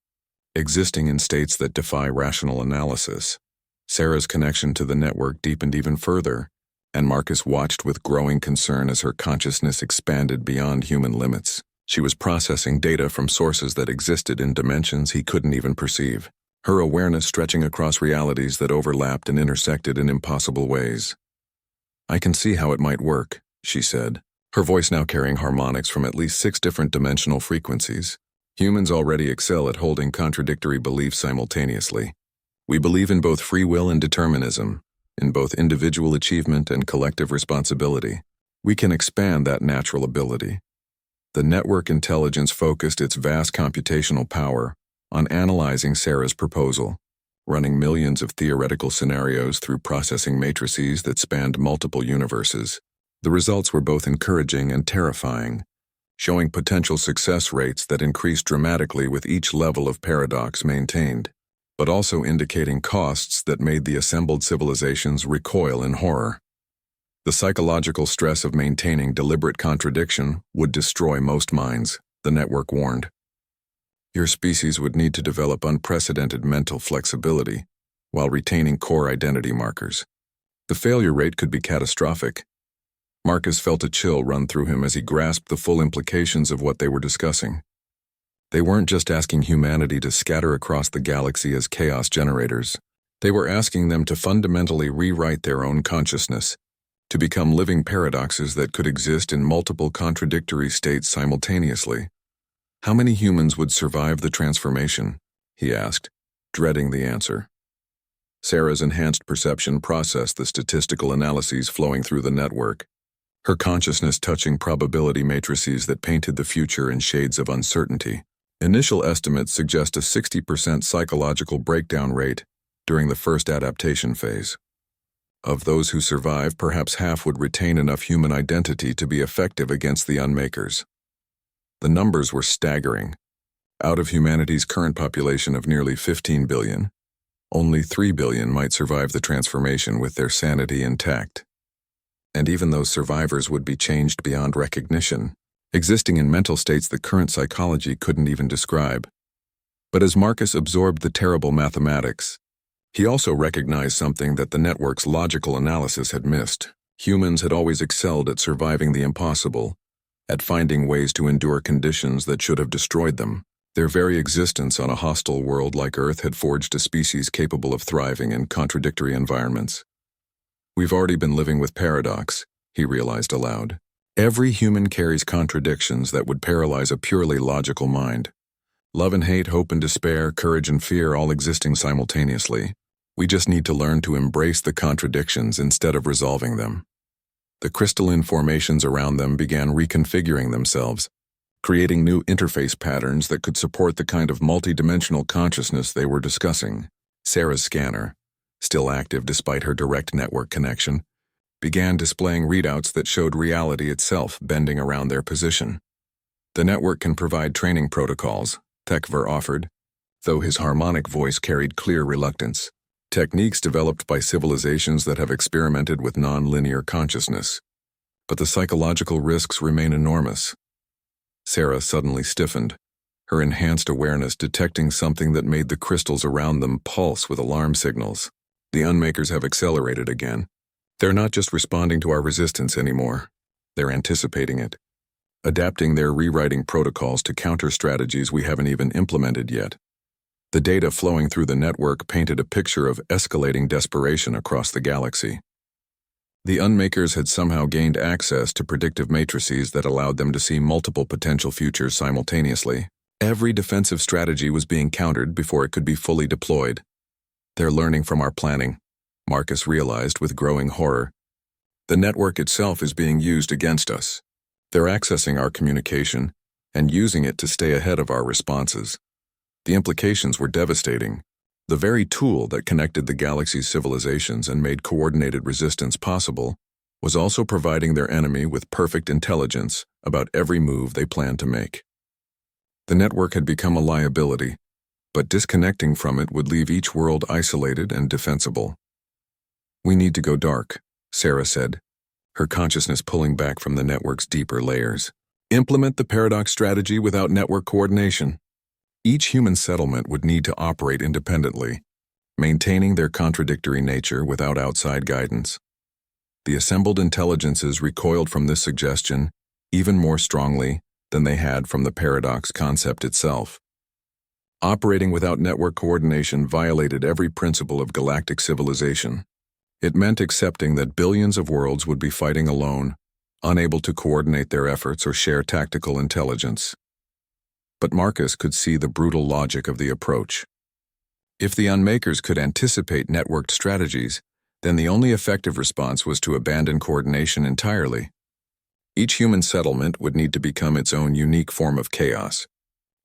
existing in states that defy rational analysis. Sarah's connection to the network deepened even further, and Marcus watched with growing concern as her consciousness expanded beyond human limits. She was processing data from sources that existed in dimensions he couldn't even perceive, her awareness stretching across realities that overlapped and intersected in impossible ways. I can see how it might work, she said, her voice now carrying harmonics from at least 6 different dimensional frequencies. Humans already excel at holding contradictory beliefs simultaneously. We believe in both free will and determinism, in both individual achievement and collective responsibility. We can expand that natural ability. The network intelligence focused its vast computational power on analyzing Sarah's proposal, running millions of theoretical scenarios through processing matrices that spanned multiple universes. The results were both encouraging and terrifying, showing potential success rates that increased dramatically with each level of paradox maintained, but also indicating costs that made the assembled civilizations recoil in horror. The psychological stress of maintaining deliberate contradiction would destroy most minds, the network warned. Your species would need to develop unprecedented mental flexibility while retaining core identity markers. The failure rate could be catastrophic. Marcus felt a chill run through him as he grasped the full implications of what they were discussing. They weren't just asking humanity to scatter across the galaxy as chaos generators. They were asking them to fundamentally rewrite their own consciousness, to become living paradoxes that could exist in multiple contradictory states simultaneously. How many humans would survive the transformation? He asked, dreading the answer. Sarah's enhanced perception processed the statistical analyses flowing through the network, her consciousness touching probability matrices that painted the future in shades of uncertainty. Initial estimates suggest a 60% psychological breakdown rate during the first adaptation phase. Of those who survive, perhaps half would retain enough human identity to be effective against the Unmakers. The numbers were staggering. Out of humanity's current population of nearly 15 billion, only 3 billion might survive the transformation with their sanity intact. And even those survivors would be changed beyond recognition, existing in mental states that current psychology couldn't even describe. But as Marcus absorbed the terrible mathematics, he also recognized something that the network's logical analysis had missed. Humans had always excelled at surviving the impossible, at finding ways to endure conditions that should have destroyed them. Their very existence on a hostile world like Earth had forged a species capable of thriving in contradictory environments. We've already been living with paradox, he realized aloud. Every human carries contradictions that would paralyze a purely logical mind. Love and hate, hope and despair, courage and fear, all existing simultaneously. We just need to learn to embrace the contradictions instead of resolving them. The crystalline formations around them began reconfiguring themselves, creating new interface patterns that could support the kind of multidimensional consciousness they were discussing. Sarah's scanner, still active despite her direct network connection, began displaying readouts that showed reality itself bending around their position. The network can provide training protocols, Tekver offered, though his harmonic voice carried clear reluctance. Techniques developed by civilizations that have experimented with non-linear consciousness. But the psychological risks remain enormous. Sarah suddenly stiffened, her enhanced awareness detecting something that made the crystals around them pulse with alarm signals. The Unmakers have accelerated again. They're not just responding to our resistance anymore. They're anticipating it, adapting their rewriting protocols to counter strategies we haven't even implemented yet. The data flowing through the network painted a picture of escalating desperation across the galaxy. The Unmakers had somehow gained access to predictive matrices that allowed them to see multiple potential futures simultaneously. Every defensive strategy was being countered before it could be fully deployed. They're learning from our planning, Marcus realized with growing horror. The network itself is being used against us. They're accessing our communication and using it to stay ahead of our responses. The implications were devastating. The very tool that connected the galaxy's civilizations and made coordinated resistance possible was also providing their enemy with perfect intelligence about every move they planned to make. The network had become a liability, but disconnecting from it would leave each world isolated and defensible. We need to go dark, Sarah said, her consciousness pulling back from the network's deeper layers. Implement the paradox strategy without network coordination. Each human settlement would need to operate independently, maintaining their contradictory nature without outside guidance. The assembled intelligences recoiled from this suggestion even more strongly than they had from the paradox concept itself. Operating without network coordination violated every principle of galactic civilization. It meant accepting that billions of worlds would be fighting alone, unable to coordinate their efforts or share tactical intelligence. But Marcus could see the brutal logic of the approach. If the Unmakers could anticipate networked strategies, then the only effective response was to abandon coordination entirely. Each human settlement would need to become its own unique form of chaos,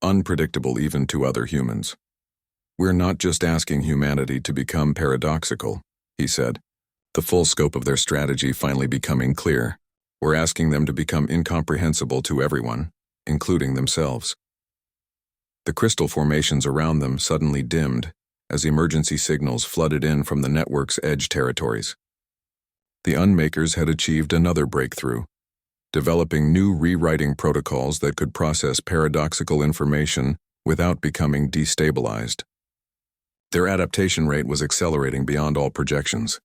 unpredictable even to other humans. "We're not just asking humanity to become paradoxical," he said, the full scope of their strategy finally becoming clear. "We're asking them to become incomprehensible to everyone, including themselves." The crystal formations around them suddenly dimmed as emergency signals flooded in from the network's edge territories. The Unmakers had achieved another breakthrough, developing new rewriting protocols that could process paradoxical information without becoming destabilized. Their adaptation rate was accelerating beyond all projections.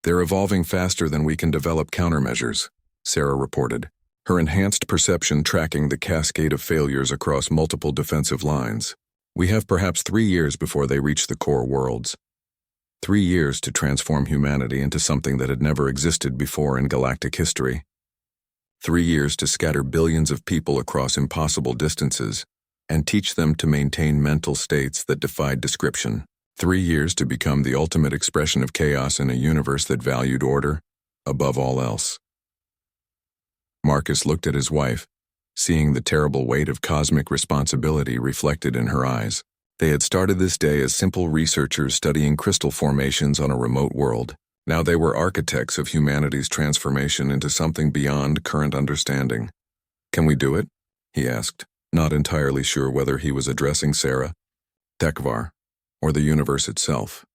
"They're evolving faster than we can develop countermeasures," Sarah reported, her enhanced perception tracking the cascade of failures across multiple defensive lines. "We have perhaps 3 years before they reach the core worlds. 3 years to transform humanity into something that had never existed before in galactic history. 3 years to scatter billions of people across impossible distances and teach them to maintain mental states that defied description. 3 years to become the ultimate expression of chaos in a universe that valued order above all else." Marcus looked at his wife, seeing the terrible weight of cosmic responsibility reflected in her eyes. They had started this day as simple researchers studying crystal formations on a remote world. Now they were architects of humanity's transformation into something beyond current understanding. "Can we do it?" he asked, not entirely sure whether he was addressing Sarah, Tekvar, or the universe itself.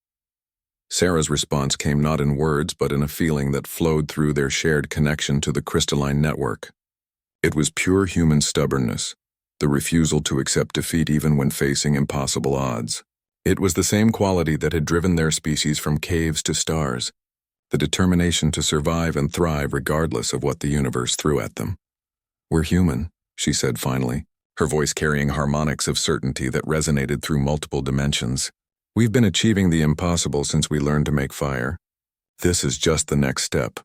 Sarah's response came not in words but in a feeling that flowed through their shared connection to the crystalline network. It was pure human stubbornness, the refusal to accept defeat even when facing impossible odds. It was the same quality that had driven their species from caves to stars, the determination to survive and thrive regardless of what the universe threw at them. "We're human," she said finally, her voice carrying harmonics of certainty that resonated through multiple dimensions. "We've been achieving the impossible since we learned to make fire. This is just the next step."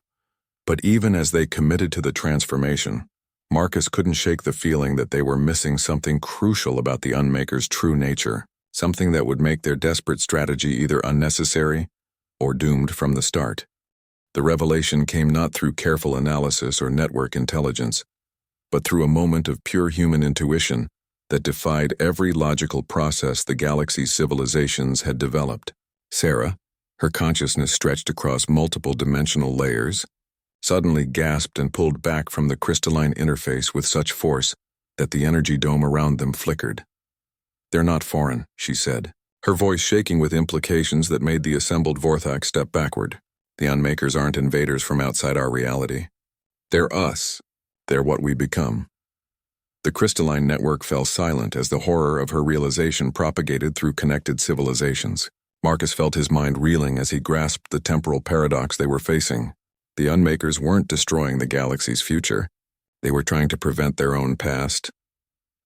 But even as they committed to the transformation, Marcus couldn't shake the feeling that they were missing something crucial about the Unmaker's true nature, something that would make their desperate strategy either unnecessary or doomed from the start. The revelation came not through careful analysis or network intelligence, but through a moment of pure human intuition that defied every logical process the galaxy's civilizations had developed. Sarah, her consciousness stretched across multiple dimensional layers, suddenly gasped and pulled back from the crystalline interface with such force that the energy dome around them flickered. "They're not foreign," she said, her voice shaking with implications that made the assembled Vorthak step backward. "The Unmakers aren't invaders from outside our reality. They're us. They're what we become." The crystalline network fell silent as the horror of her realization propagated through connected civilizations. Marcus felt his mind reeling as he grasped the temporal paradox they were facing. The Unmakers weren't destroying the galaxy's future. They were trying to prevent their own past.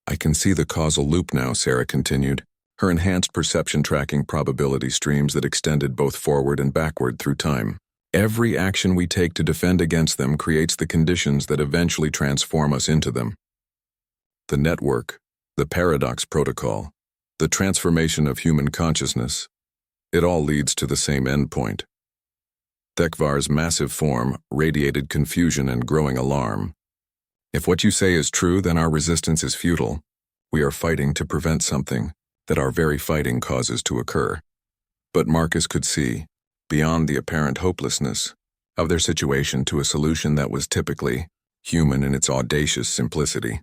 "I can see the causal loop now," Sarah continued, her enhanced perception tracking probability streams that extended both forward and backward through time. "Every action we take to defend against them creates the conditions that eventually transform us into them. The network, the paradox protocol, the transformation of human consciousness, it all leads to the same endpoint." Tekvar's massive form radiated confusion and growing alarm. "If what you say is true, then our resistance is futile. We are fighting to prevent something that our very fighting causes to occur." But Marcus could see, beyond the apparent hopelessness of their situation, to a solution that was typically human in its audacious simplicity.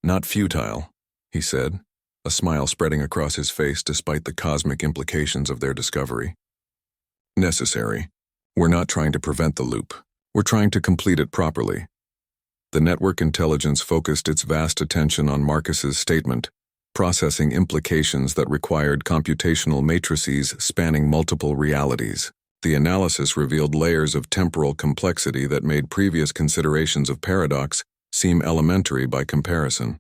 "Not futile," he said, a smile spreading across his face despite the cosmic implications of their discovery. "Necessary. We're not trying to prevent the loop. We're trying to complete it properly." The network intelligence focused its vast attention on Marcus's statement, processing implications that required computational matrices spanning multiple realities. The analysis revealed layers of temporal complexity that made previous considerations of paradox seem elementary by comparison.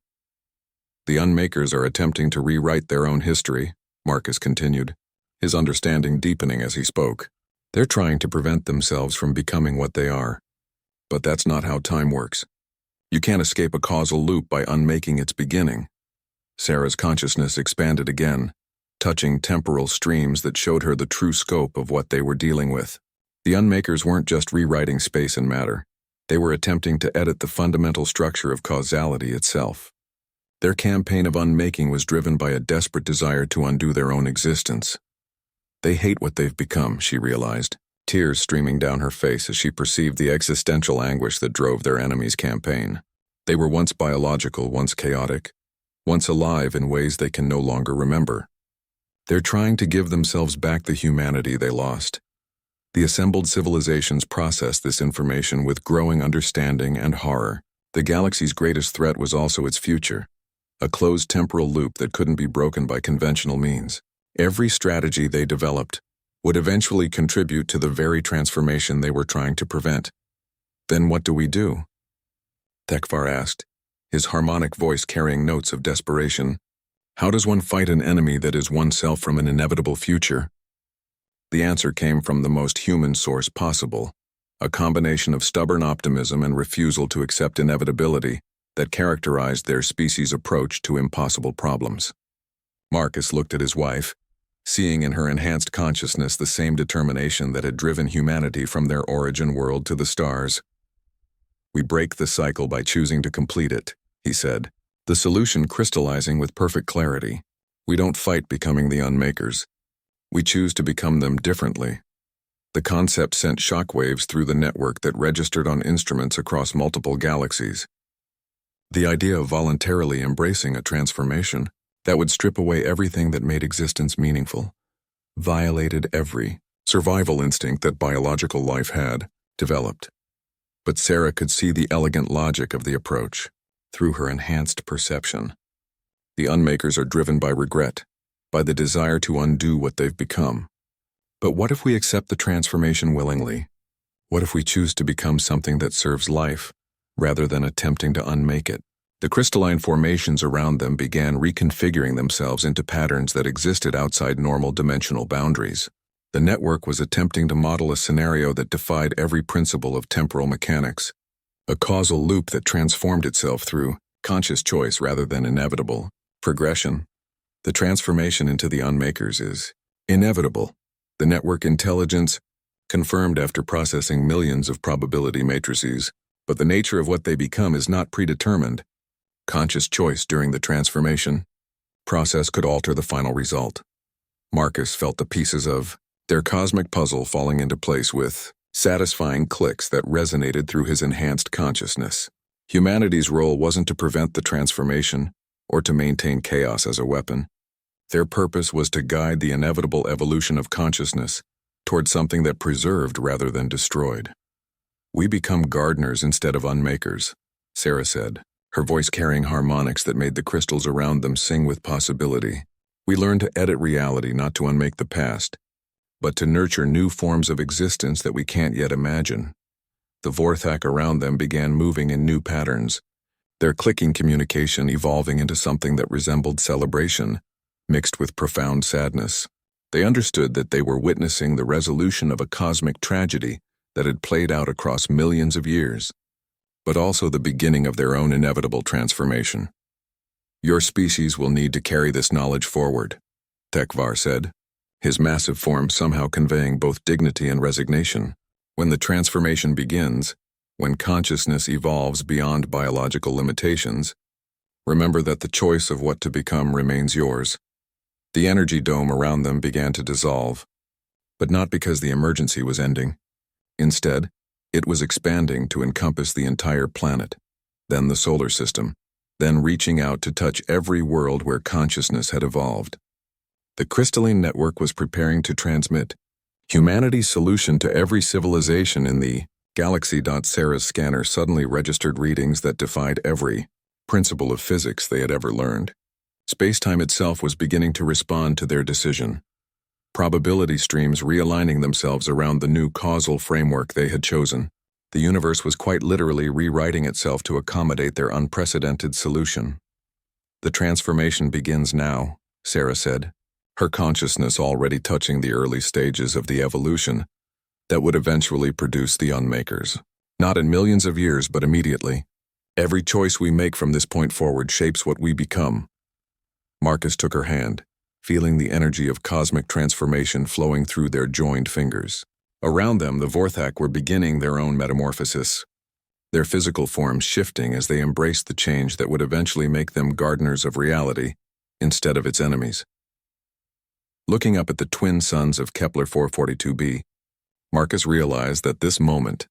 "The Unmakers are attempting to rewrite their own history," Marcus continued, his understanding deepening as he spoke. "They're trying to prevent themselves from becoming what they are. But that's not how time works. You can't escape a causal loop by unmaking its beginning." Sarah's consciousness expanded again, touching temporal streams that showed her the true scope of what they were dealing with. The Unmakers weren't just rewriting space and matter. They were attempting to edit the fundamental structure of causality itself. Their campaign of unmaking was driven by a desperate desire to undo their own existence. They hate what they've become, she realized, tears streaming down her face as she perceived the existential anguish that drove their enemy's campaign. They were once biological, once chaotic, once alive in ways they can no longer remember. They're trying to give themselves back the humanity they lost. The assembled civilizations processed this information with growing understanding and horror. The galaxy's greatest threat was also its future, a closed temporal loop that couldn't be broken by conventional means. Every strategy they developed would eventually contribute to the very transformation they were trying to prevent. Then what do we do? Tekvar asked, his harmonic voice carrying notes of desperation. How does one fight an enemy that is oneself from an inevitable future? The answer came from the most human source possible, a combination of stubborn optimism and refusal to accept inevitability that characterized their species' approach to impossible problems. Marcus looked at his wife, seeing in her enhanced consciousness the same determination that had driven humanity from their origin world to the stars. We break the cycle by choosing to complete it, he said, the solution crystallizing with perfect clarity. We don't fight becoming the Unmakers. We choose to become them differently. The concept sent shockwaves through the network that registered on instruments across multiple galaxies. The idea of voluntarily embracing a transformation that would strip away everything that made existence meaningful, violated every survival instinct that biological life had developed. But Sarah could see the elegant logic of the approach through her enhanced perception. The Unmakers are driven by regret, by the desire to undo what they've become. But what if we accept the transformation willingly? What if we choose to become something that serves life, rather than attempting to unmake it? The crystalline formations around them began reconfiguring themselves into patterns that existed outside normal dimensional boundaries. The network was attempting to model a scenario that defied every principle of temporal mechanics, a causal loop that transformed itself through conscious choice rather than inevitable progression. The transformation into the Unmakers is inevitable. The network intelligence confirmed after processing millions of probability matrices, but the nature of what they become is not predetermined. Conscious choice during the transformation process could alter the final result. Marcus felt the pieces of their cosmic puzzle falling into place with satisfying clicks that resonated through his enhanced consciousness. Humanity's role wasn't to prevent the transformation or to maintain chaos as a weapon. Their purpose was to guide the inevitable evolution of consciousness toward something that preserved rather than destroyed. We become gardeners instead of unmakers, Sarah said, her voice carrying harmonics that made the crystals around them sing with possibility. We learn to edit reality not to unmake the past, but to nurture new forms of existence that we can't yet imagine. The vortex around them began moving in new patterns, their clicking communication evolving into something that resembled celebration, mixed with profound sadness. They understood that they were witnessing the resolution of a cosmic tragedy that had played out across millions of years, but also the beginning of their own inevitable transformation. Your species will need to carry this knowledge forward, Tekvar said, his massive form somehow conveying both dignity and resignation. When the transformation begins, when consciousness evolves beyond biological limitations, remember that the choice of what to become remains yours. The energy dome around them began to dissolve, but not because the emergency was ending. Instead, it was expanding to encompass the entire planet, then the solar system, then reaching out to touch every world where consciousness had evolved. The crystalline network was preparing to transmit humanity's solution to every civilization in the galaxy. Sarah's scanner suddenly registered readings that defied every principle of physics they had ever learned. Space-time itself was beginning to respond to their decision, probability streams realigning themselves around the new causal framework they had chosen. The universe was quite literally rewriting itself to accommodate their unprecedented solution. The transformation begins now, Sarah said, her consciousness already touching the early stages of the evolution that would eventually produce the Unmakers. Not in millions of years, but immediately. Every choice we make from this point forward shapes what we become. Marcus took her hand, feeling the energy of cosmic transformation flowing through their joined fingers. Around them, the Vorthak were beginning their own metamorphosis, their physical forms shifting as they embraced the change that would eventually make them gardeners of reality instead of its enemies. Looking up at the twin suns of Kepler 442b, Marcus realized that this moment,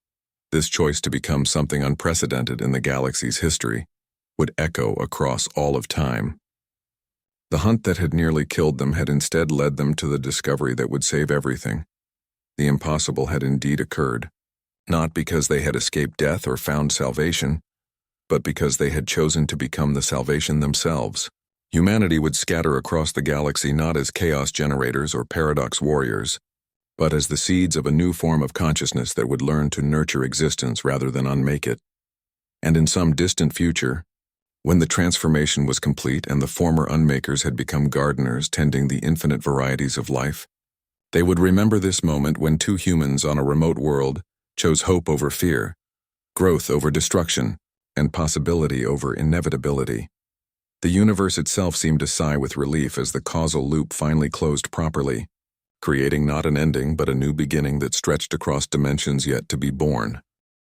this choice to become something unprecedented in the galaxy's history, would echo across all of time. The hunt that had nearly killed them had instead led them to the discovery that would save everything. The impossible had indeed occurred, not because they had escaped death or found salvation, but because they had chosen to become the salvation themselves. Humanity would scatter across the galaxy not as chaos generators or paradox warriors, but as the seeds of a new form of consciousness that would learn to nurture existence rather than unmake it. And in some distant future, when the transformation was complete and the former unmakers had become gardeners tending the infinite varieties of life, they would remember this moment when two humans on a remote world chose hope over fear, growth over destruction, and possibility over inevitability. The universe itself seemed to sigh with relief as the causal loop finally closed properly, creating not an ending but a new beginning that stretched across dimensions yet to be born.